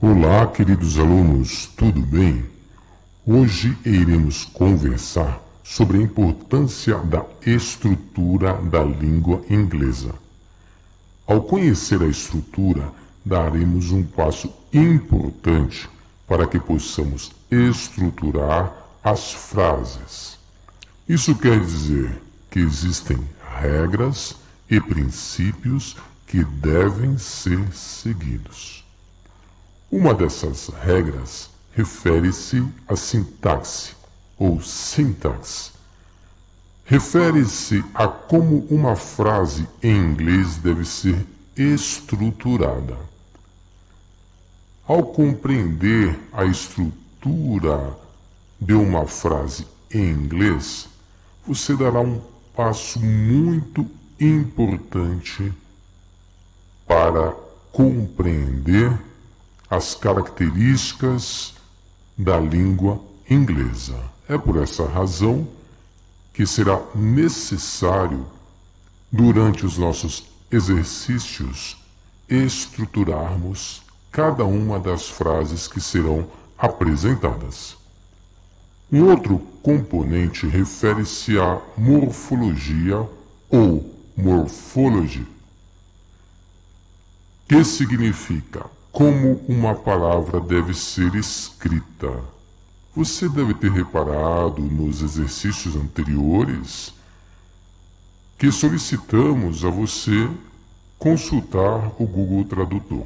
Olá, queridos alunos, tudo bem? Hoje iremos conversar sobre a importância da estrutura da língua inglesa. Ao conhecer a estrutura, daremos um passo importante para que possamos estruturar as frases. Isso quer dizer que existem regras e princípios que devem ser seguidos. Uma dessas regras refere-se à sintaxe ou sintaxe. Refere-se a como uma frase em inglês deve ser estruturada. Ao compreender a estrutura de uma frase em inglês, você dará um passo muito importante para compreender as características da língua inglesa. É por essa razão que será necessário, durante os nossos exercícios, estruturarmos cada uma das frases que serão apresentadas. Um outro componente refere-se à morfologia ou morphology, que significa como uma palavra deve ser escrita. Você deve ter reparado nos exercícios anteriores que solicitamos a você consultar o Google Tradutor.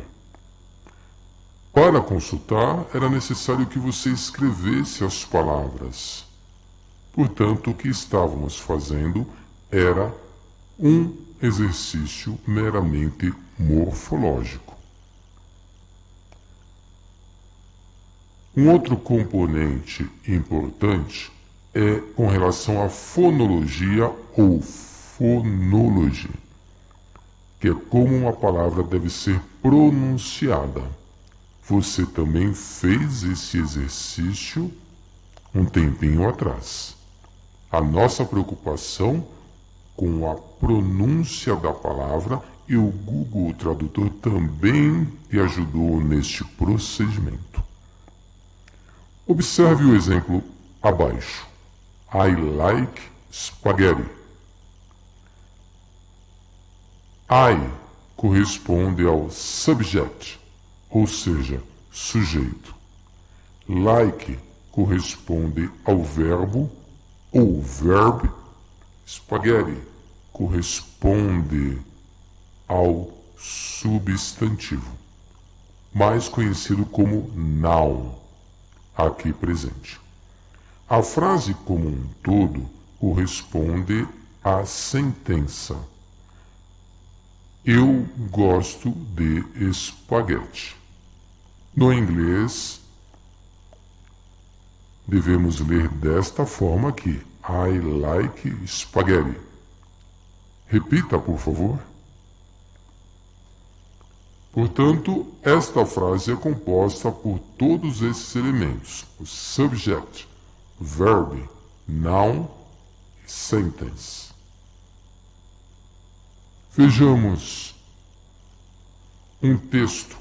Para consultar, era necessário que você escrevesse as palavras. Portanto, o que estávamos fazendo era um exercício meramente morfológico. Um outro componente importante é com relação à fonologia ou fonologia, que é como uma palavra deve ser pronunciada. Você também fez esse exercício um tempinho atrás. A nossa preocupação com a pronúncia da palavra e o Google Tradutor também te ajudou neste procedimento. Observe o exemplo abaixo. I like spaghetti. I corresponde ao subject, ou seja, sujeito. Like corresponde ao verbo ou verb. Spaghetti corresponde ao substantivo, mais conhecido como noun, aqui presente. A frase como um todo corresponde à sentença. Eu gosto de espaguete. No inglês, devemos ler desta forma aqui. I like spaghetti. Repita, por favor. Portanto, esta frase é composta por todos esses elementos: o subject, verb, noun e sentence. Vejamos um texto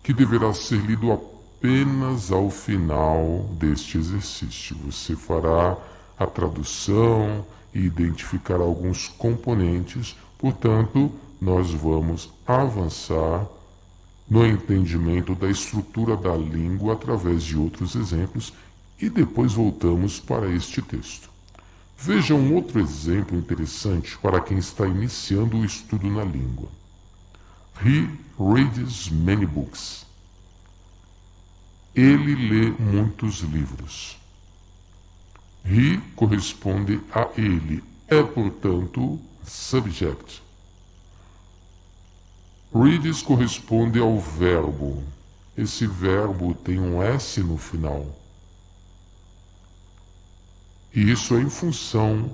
que deverá ser lido apenas ao final deste exercício. Você fará a tradução e identificará alguns componentes, portanto, nós vamos avançar no entendimento da estrutura da língua através de outros exemplos e depois voltamos para este texto. Veja um outro exemplo interessante para quem está iniciando o estudo na língua. He reads many books. Ele lê muitos livros. He corresponde a ele, é, portanto, subject. Reads corresponde ao verbo. Esse verbo tem um S no final. E isso é em função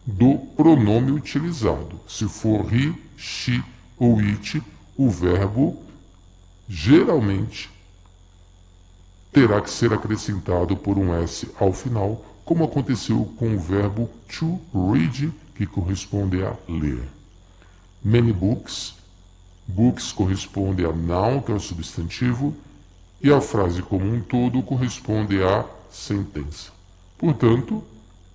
do pronome utilizado. Se for he, she ou it, o verbo geralmente terá que ser acrescentado por um S ao final, como aconteceu com o verbo to read, que corresponde a ler. Many books. Books corresponde a noun, que é o substantivo, e a frase como um todo corresponde à sentença. Portanto,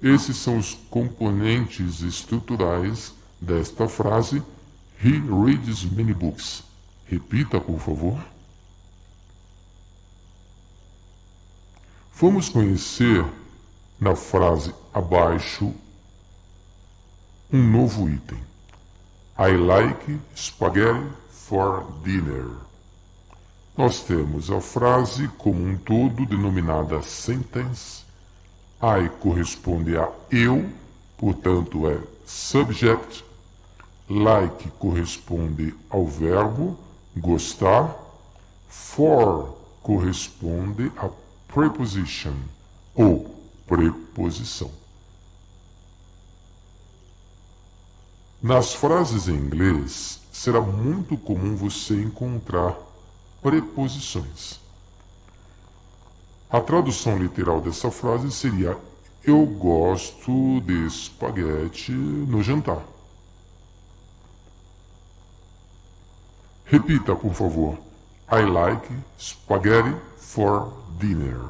esses são os componentes estruturais desta frase: He reads many books. Repita, por favor. Vamos conhecer na frase abaixo um novo item. I like spaghetti for dinner. Nós temos a frase como um todo denominada sentence. I corresponde a eu, portanto é subject. Like corresponde ao verbo gostar. For corresponde a preposition ou preposição. Nas frases em inglês, será muito comum você encontrar preposições. A tradução literal dessa frase seria: eu gosto de espaguete no jantar. Repita, por favor. I like spaghetti for dinner.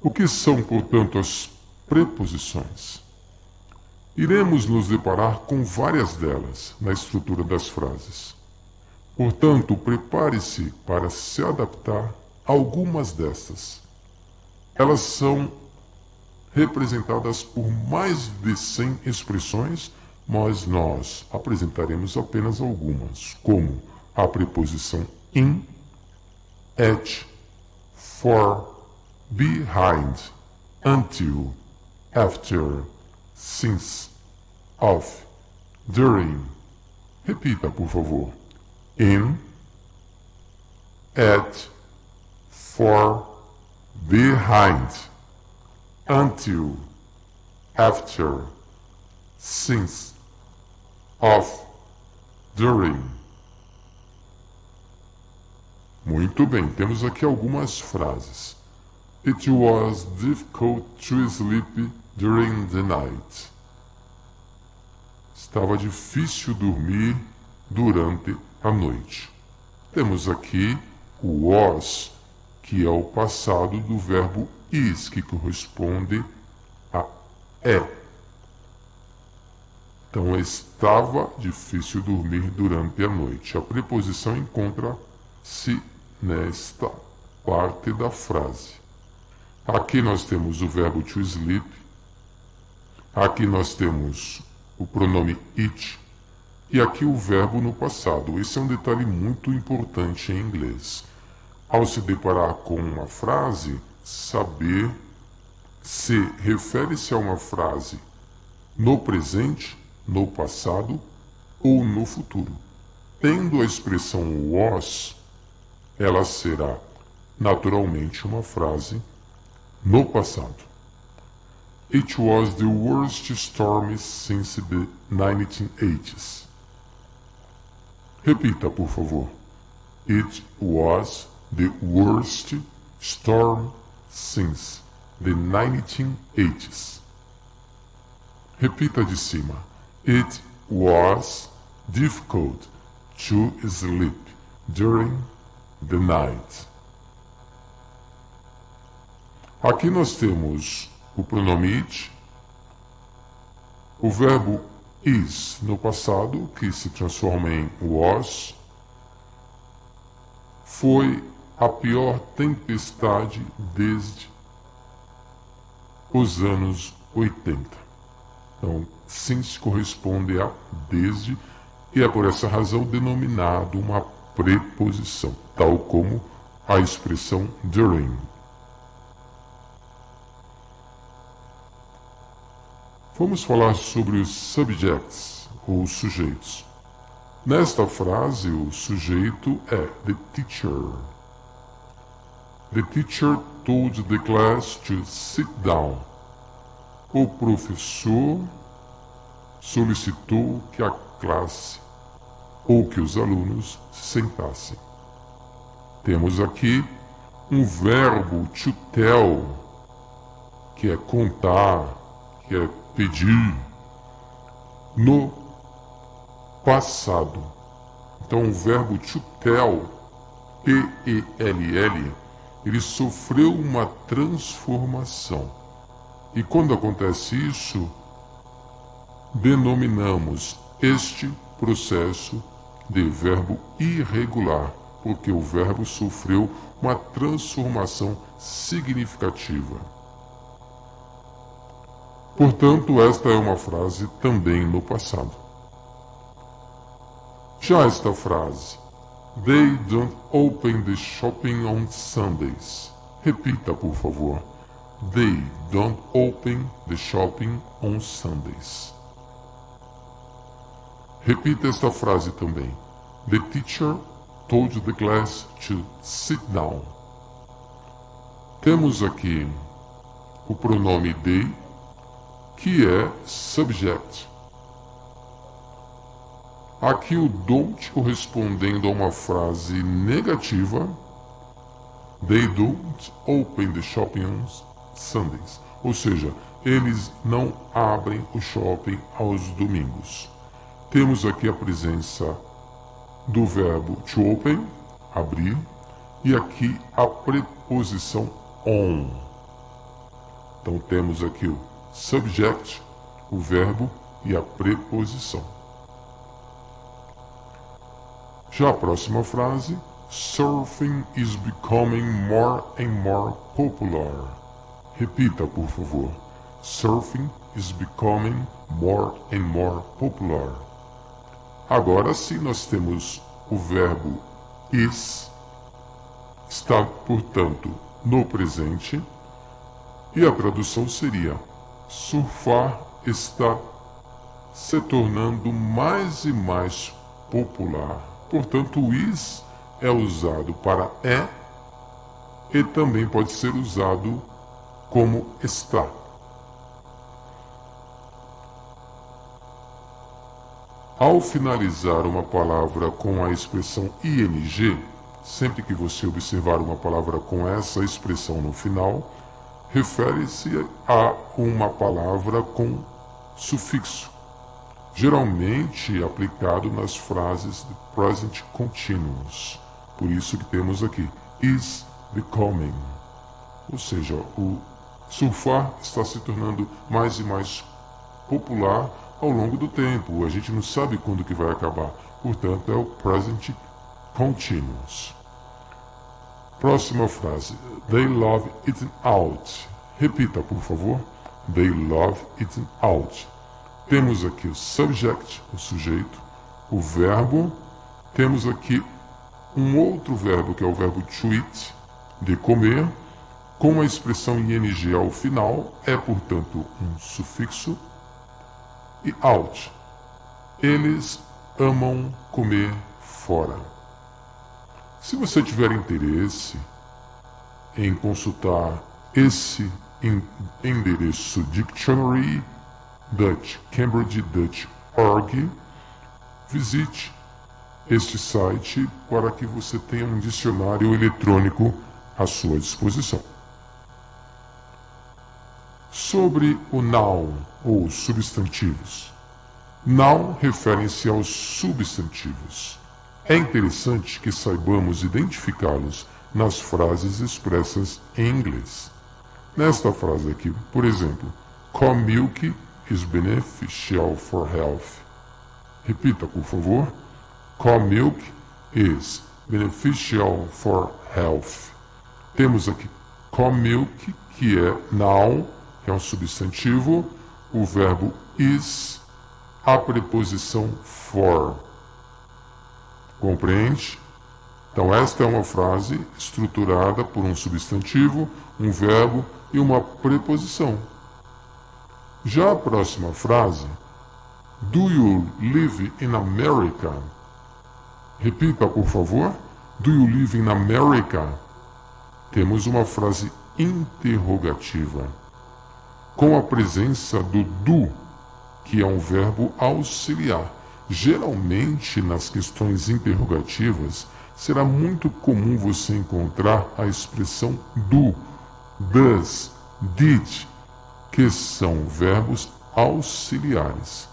O que são, portanto, as preposições? Iremos nos deparar com várias delas na estrutura das frases. Portanto, prepare-se para se adaptar a algumas destas. Elas são representadas por mais de 100 expressões, mas nós apresentaremos apenas algumas, como a preposição in, at, for, behind, until, after, since, of, during. Repita, por favor. In, at, for, behind, until, after, since, of, during. Muito bem, temos aqui algumas frases. It was difficult to sleep during the night. Estava difícil dormir durante a noite. Temos aqui o was, que é o passado do verbo is, que corresponde a é. Então, estava difícil dormir durante a noite. A preposição encontra-se nesta parte da frase. Aqui nós temos o verbo to sleep. Aqui nós temos o pronome it. E aqui o verbo no passado. Esse é um detalhe muito importante em inglês. Ao se deparar com uma frase, saber se refere-se a uma frase no presente, no passado ou no futuro. Tendo a expressão was, ela será naturalmente uma frase no passado. It was the worst storm since the 1980s. Repita, por favor. It was the worst storm since the 1980s. Repita de cima. It was difficult to sleep during the night. Aqui nós temos o pronome it, o verbo is no passado, que se transforma em was. Foi a pior tempestade desde os anos 80. Então, since corresponde a desde, e é por essa razão denominado uma preposição, tal como a expressão during. Vamos falar sobre os subjects, ou os sujeitos. Nesta frase, o sujeito é the teacher. The teacher told the class to sit down. O professor solicitou que a classe ou que os alunos se sentassem. Temos aqui um verbo to tell, que é contar, que é pedir, no passado. Então o verbo to tell, T-E-L-L, ele sofreu uma transformação. E quando acontece isso, denominamos este processo de verbo irregular, porque o verbo sofreu uma transformação significativa. Portanto, esta é uma frase também no passado. Já esta frase, They don't open the shopping on Sundays. Repita, por favor. They don't open the shopping on Sundays. Repita esta frase também. The teacher told the class to sit down. Temos aqui o pronome they, que é subject. Aqui o don't correspondendo a uma frase negativa. They don't open the shopping on Sundays. Ou seja, eles não abrem o shopping aos domingos. Temos aqui a presença do verbo to open, abrir, e aqui a preposição on. Então temos aqui o subject, o verbo e a preposição. Já a próxima frase, surfing is becoming more and more popular. Repita, por favor. Surfing is becoming more and more popular. Agora sim nós temos o verbo is, está, portanto, no presente, e a tradução seria: surfar está se tornando mais e mais popular. Portanto, o is é usado para é e também pode ser usado como está. Ao finalizar uma palavra com a expressão ing, sempre que você observar uma palavra com essa expressão no final, refere-se a uma palavra com sufixo, geralmente aplicado nas frases de present continuous. Por isso que temos aqui is becoming, ou seja, o surfar está se tornando mais e mais popular ao longo do tempo. A gente não sabe quando que vai acabar, portanto é o present continuous. Próxima frase, they love eating out. Repita, por favor. They love eating out. Temos aqui o subject, o sujeito, o verbo, temos aqui um outro verbo que é o verbo to eat, de comer, com a expressão ing ao final, é portanto um sufixo, e out. Eles amam comer fora. Se você tiver interesse em consultar esse endereço Dictionary Dutch, CambridgeDutch.org, visite este site para que você tenha um dicionário eletrônico à sua disposição. Sobre o noun, ou substantivos. Noun referem-se aos substantivos. É interessante que saibamos identificá-los nas frases expressas em inglês. Nesta frase aqui, por exemplo, cow milk is beneficial for health. Repita, por favor. Cow milk is beneficial for health. Temos aqui cow milk, que é noun, que é um substantivo, o verbo is, a preposição for. Compreende? Então esta é uma frase estruturada por um substantivo, um verbo e uma preposição. Já a próxima frase, do you live in America? Repita, por favor. Do you live in America? Temos uma frase interrogativa, com a presença do, que é um verbo auxiliar. Geralmente, nas questões interrogativas, será muito comum você encontrar a expressão do, does, did, que são verbos auxiliares.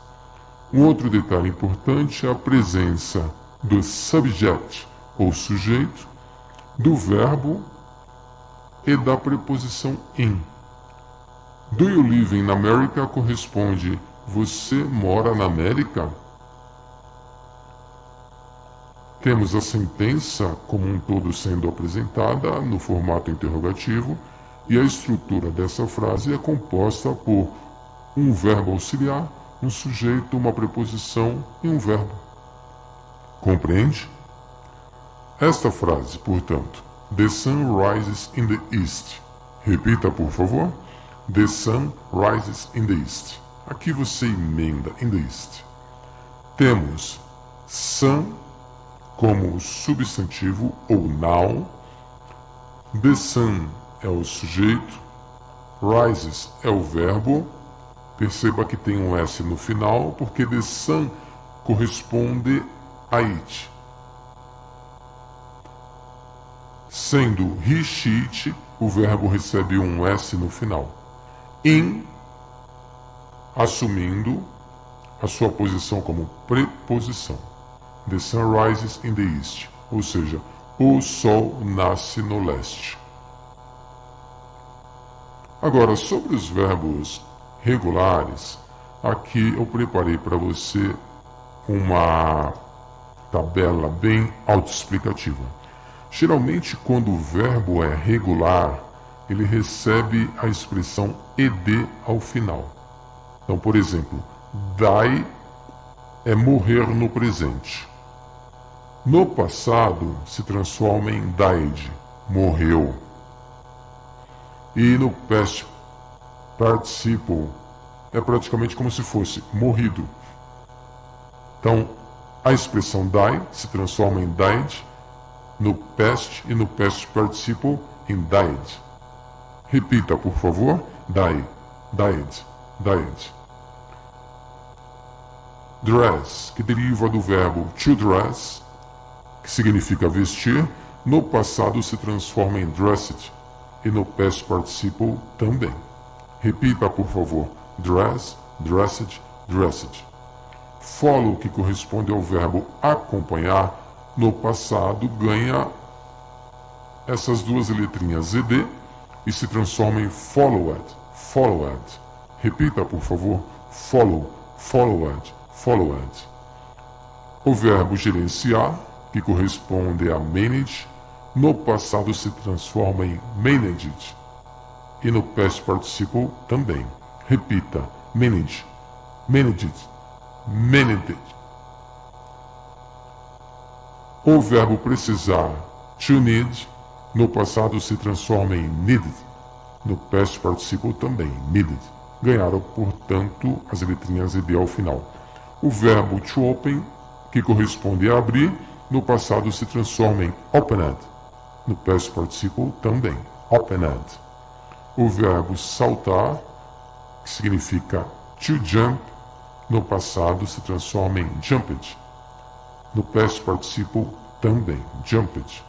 Um outro detalhe importante é a presença do subject, ou sujeito, do verbo e da preposição in. Do you live in America corresponde você mora na América? Temos a sentença como um todo sendo apresentada no formato interrogativo e a estrutura dessa frase é composta por um verbo auxiliar, um sujeito, uma preposição e um verbo. Compreende? Esta frase, portanto, The sun rises in the east. Repita, por favor. The sun rises in the east. Aqui você emenda in the east. Temos sun como substantivo ou noun. The sun é o sujeito. Rises é o verbo. Perceba que tem um S no final, porque the sun corresponde a it. Sendo he, she, it, o verbo recebe um S no final. In, assumindo a sua posição como preposição. The sun rises in the east, ou seja, o sol nasce no leste. Agora, sobre os verbos regulares, aqui eu preparei para você uma tabela bem autoexplicativa. Geralmente, quando o verbo é regular, ele recebe a expressão ed ao final. Então, por exemplo, die é morrer no presente. No passado, se transforma em died, morreu. E no past participle é praticamente como se fosse morrido. Então, a expressão die se transforma em died no past e no past participle em died. Repita, por favor. Die, died, died. Dress, que deriva do verbo to dress, que significa vestir, no passado se transforma em dressed e no past participle também. Repita, por favor. Dress, dressed, dressed. Follow, que corresponde ao verbo acompanhar, no passado ganha essas duas letrinhas ed e se transforma em followed, followed. Repita, por favor. Follow, followed, followed. O verbo gerenciar, que corresponde a manage, no passado se transforma em managed e no past participle também. Repita. Manage, managed, managed. O verbo precisar, to need, no passado se transforma em needed, no past participle também, needed. Ganharam, portanto, as letrinhas ed ao final. O verbo to open, que corresponde a abrir, no passado se transforma em opened, no past participle também, opened. O verbo saltar, que significa to jump, no passado se transforma em jumped, no past participle também, jumped.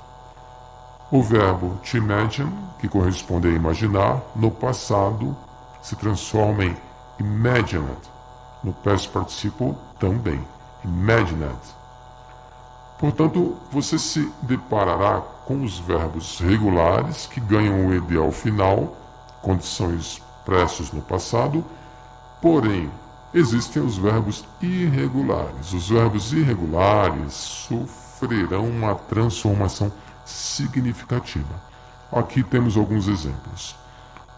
O verbo to imagine, que corresponde a imaginar, no passado se transforma em imagined, no past participle também, imagined. Portanto, você se deparará com os verbos regulares que ganham o ed ao final, quando são expressos no passado, porém, existem os verbos irregulares. Os verbos irregulares sofrerão uma transformação significativa. Aqui temos alguns exemplos.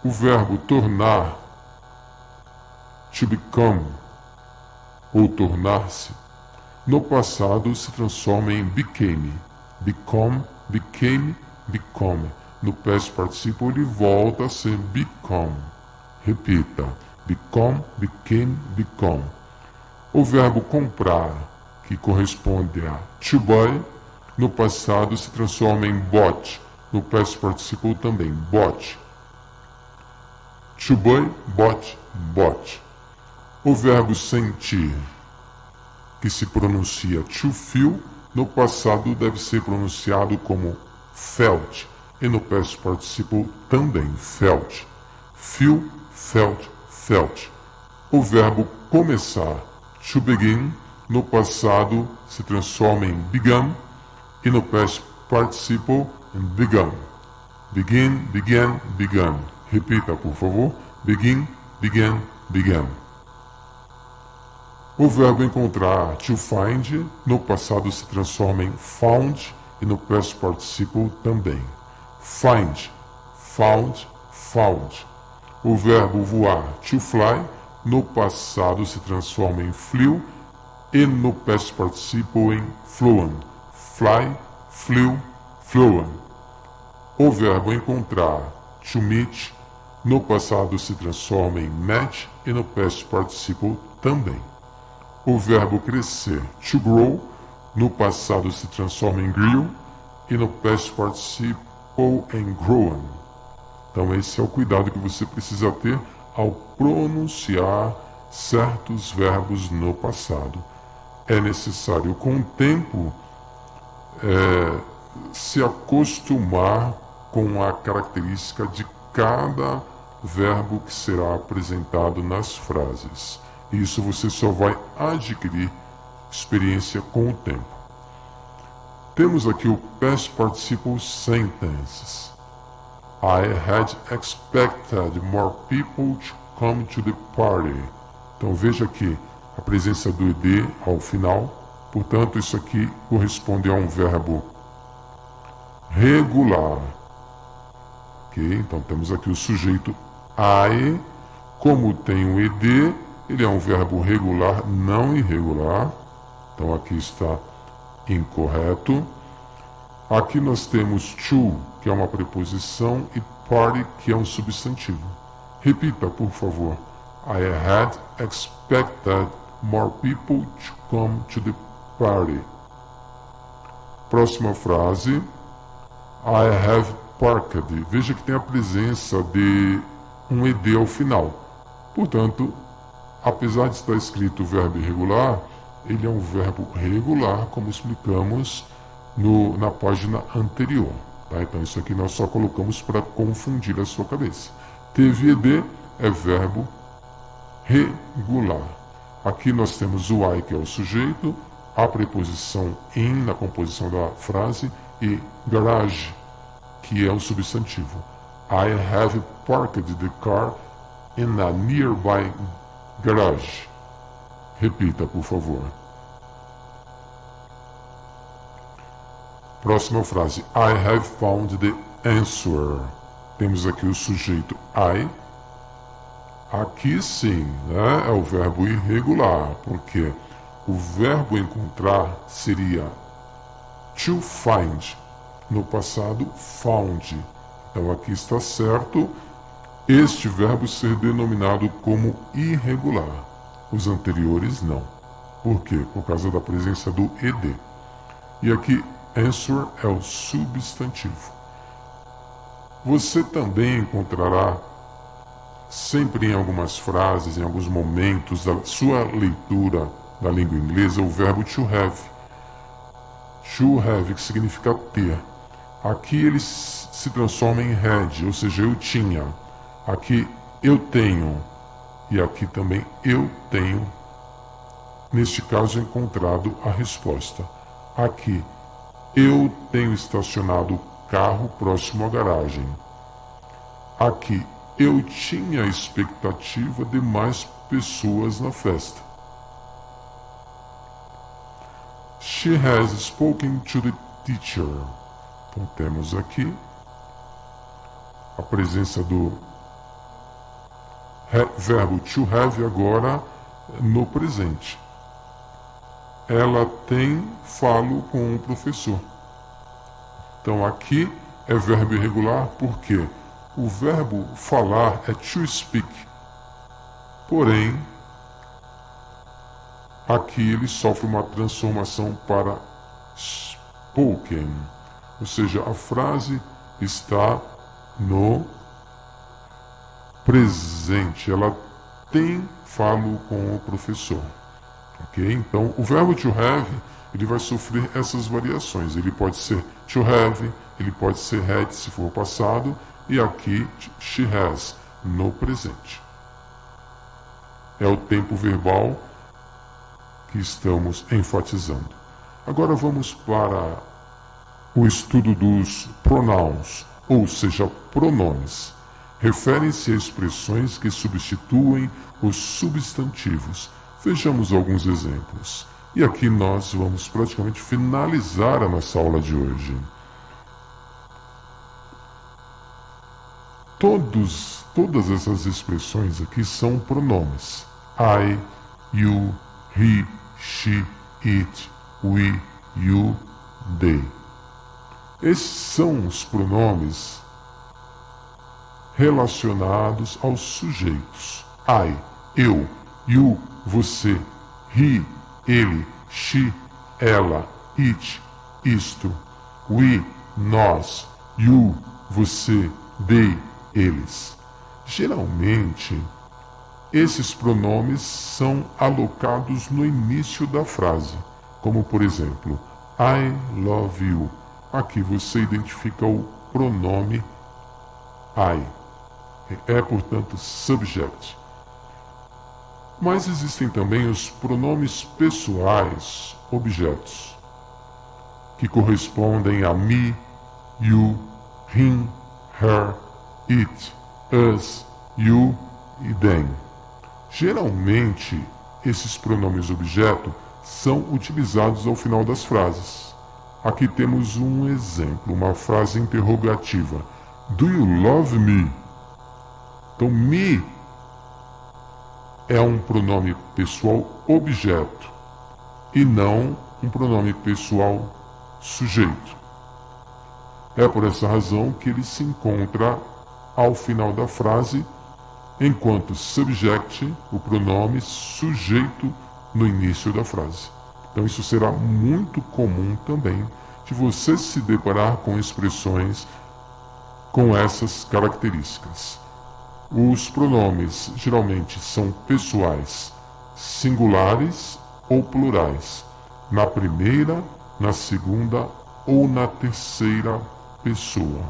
O verbo tornar, to become, ou tornar-se, no passado se transforma em became. Become, became, become. No past participle ele volta a ser become. Repita. Become, became, become. O verbo comprar, que corresponde a to buy, no passado se transforma em bought, no past participle também, bought. To buy, bought, bought. O verbo sentir, que se pronuncia to feel, no passado deve ser pronunciado como felt, e no past participle também, felt. Feel, felt, felt. O verbo começar, to begin, no passado se transforma em began e no past participle em begun. Begin, began, begun. Repita, por favor. Begin, began, began. O verbo encontrar, to find, no passado se transforma em found e no past participle também. Find, found, found. O verbo voar, to fly, no passado se transforma em flew e no past participle em flown. Fly, flew, flown. O verbo encontrar, to meet, no passado se transforma em met e no past participle também. O verbo crescer, to grow, no passado se transforma em grew e no past participle em grown. Então esse é o cuidado que você precisa ter ao pronunciar certos verbos no passado. É necessário, com o tempo, se acostumar com a característica de cada verbo que será apresentado nas frases. Isso você só vai adquirir experiência com o tempo. Temos aqui o past participle sentences. I had expected more people to come to the party. Então veja aqui a presença do ed ao final. Portanto, isso aqui corresponde a um verbo regular. Ok? Então temos aqui o sujeito I. Como tem o ed, ele é um verbo regular, não irregular. Então aqui está incorreto. Aqui nós temos to, que é uma preposição, e party, que é um substantivo. Repita, por favor. I had expected more people to come to the party. Próxima frase. I have parked. Veja que tem a presença de um ed ao final. Portanto, apesar de estar escrito o verbo irregular, ele é um verbo regular, como explicamos na página anterior. Tá? Então isso aqui nós só colocamos para confundir a sua cabeça. Teve ed é verbo regular. Aqui nós temos o I, que é o sujeito, a preposição in na composição da frase e garage, que é o substantivo. I have parked the car in a nearby garage. Repita, por favor. Próxima frase. I have found the answer. Temos aqui o sujeito I. Aqui sim, né, é o verbo irregular, porque o verbo encontrar seria to find. No passado, found. Então aqui está certo este verbo ser denominado como irregular. Os anteriores não. Por quê? Por causa da presença do ed. E aqui, answer é o substantivo. Você também encontrará sempre em algumas frases, em alguns momentos da sua leitura da língua inglesa, o verbo to have. To have, que significa ter. Aqui ele se transforma em had, ou seja, eu tinha. Aqui eu tenho. E aqui também eu tenho. Neste caso, encontrado a resposta. Aqui, eu tenho estacionado o carro próximo à garagem. Aqui, eu tinha a expectativa de mais pessoas na festa. She has spoken to the teacher. Então temos aqui a presença do verbo to have agora no presente. Ela tem falo com o professor. Então aqui é verbo irregular porque o verbo falar é to speak. Porém, aqui ele sofre uma transformação para spoken. Ou seja, a frase está no presente. Ela tem falo com o professor. Ok? Então, o verbo to have, ele vai sofrer essas variações. Ele pode ser to have, ele pode ser had se for passado, e aqui she has, no presente. É o tempo verbal que estamos enfatizando. Agora vamos para o estudo dos pronouns, ou seja, pronomes. Referem-se a expressões que substituem os substantivos. Vejamos alguns exemplos. E aqui nós vamos praticamente finalizar a nossa aula de hoje. Todas essas expressões aqui são pronomes. I, you, he, she, it, we, you, they. Esses são os pronomes relacionados aos sujeitos. I, eu, you, você, he, ele, she, ela, it, isto, we, nós, you, você, they, eles. Geralmente, esses pronomes são alocados no início da frase, como por exemplo, I love you. Aqui você identifica o pronome I. É, portanto, subject. Mas existem também os pronomes pessoais, objetos, que correspondem a me, you, him, her, it, us, you e them. Geralmente, esses pronomes objeto são utilizados ao final das frases. Aqui temos um exemplo, uma frase interrogativa. Do you love me? Então, me é um pronome pessoal objeto e não um pronome pessoal sujeito. É por essa razão que ele se encontra ao final da frase, enquanto subject, o pronome sujeito no início da frase. Então isso será muito comum também de você se deparar com expressões com essas características. Os pronomes geralmente são pessoais, singulares ou plurais, na primeira, na segunda ou na terceira pessoa.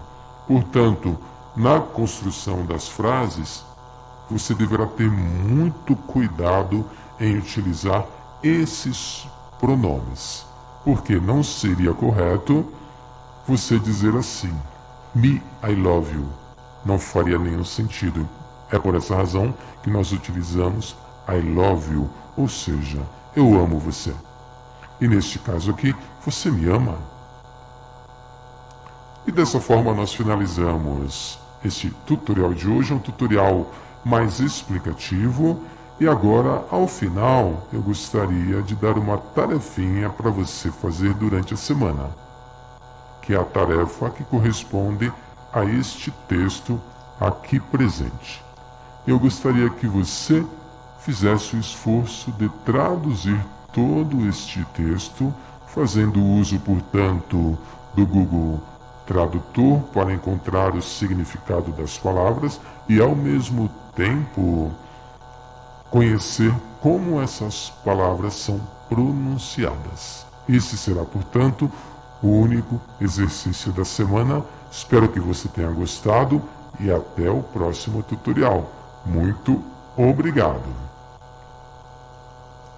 Portanto, na construção das frases, você deverá ter muito cuidado em utilizar esses pronomes, porque não seria correto você dizer assim, me, I love you. Não faria nenhum sentido. É por essa razão que nós utilizamos I love you, ou seja, eu amo você. E neste caso aqui, você me ama. E dessa forma nós finalizamos este tutorial de hoje, um tutorial mais explicativo. E agora, ao final, eu gostaria de dar uma tarefinha para você fazer durante a semana, que é a tarefa que corresponde a este texto aqui presente. Eu gostaria que você fizesse o esforço de traduzir todo este texto, fazendo uso, portanto, do Google Tradutor para encontrar o significado das palavras e, ao mesmo tempo, conhecer como essas palavras são pronunciadas. Esse será, portanto, o único exercício da semana. Espero que você tenha gostado e até o próximo tutorial. Muito obrigado!